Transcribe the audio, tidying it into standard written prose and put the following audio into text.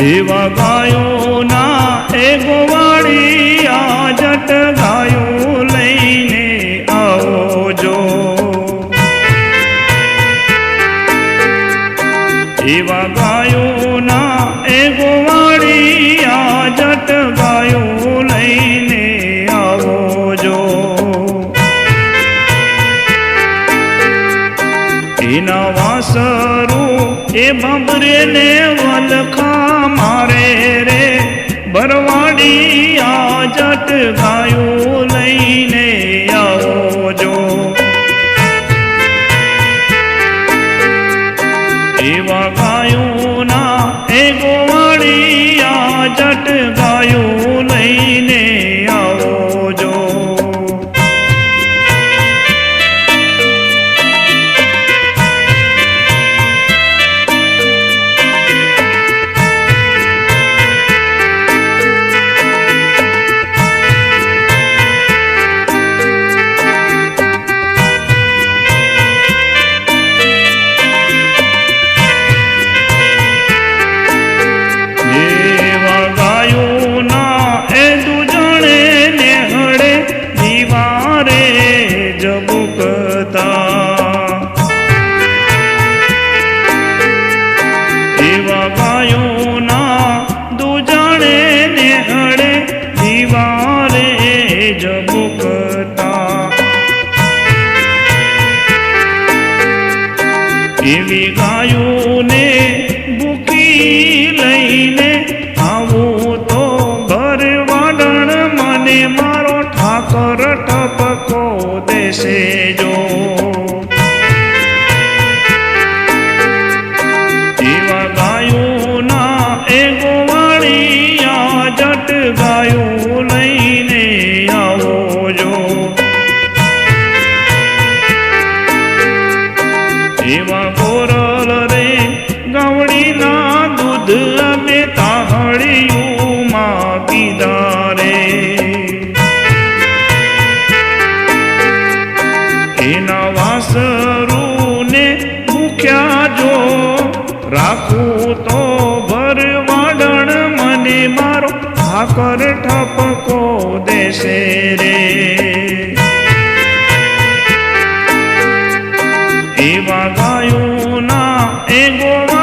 એવા ગાયોના એ ગોવાળી આ જટ ગાયો લઈને આવજો. એવા ગાયોના એ ગોવાળી આ જટ ગાયો લઈને આવજો. એના વાસરું એ બાબરે ને વલખા મારે રે બરવાડી આ જટ ગાયો લઈને આવજો. એવા ગાયોના એ ગોવાળી આ જટ ગાયો લઈને આવજો. એવા ગાયોના દુજાણે નેહળે દીવારે જબુકતા. એવી ગાયોને ભૂખી લઈને આવું તો ભરવાડણ મને મારો ઠાકર ટપકો દેશે જો. એવા ગાયોના એ ગોવાળી આ જટ ગાયો લઈને આવજો. એવા ગોરલ રે ગાવડીના દૂધ અમે તાહળીયુંમાં પીધા રે. એના વાસરુને ભૂખ્યા જો રાખું તો ભરવાડણ મને મારો ઠાકર ઠપકો દેશે રે. એવા ગાયોના એ ગોવા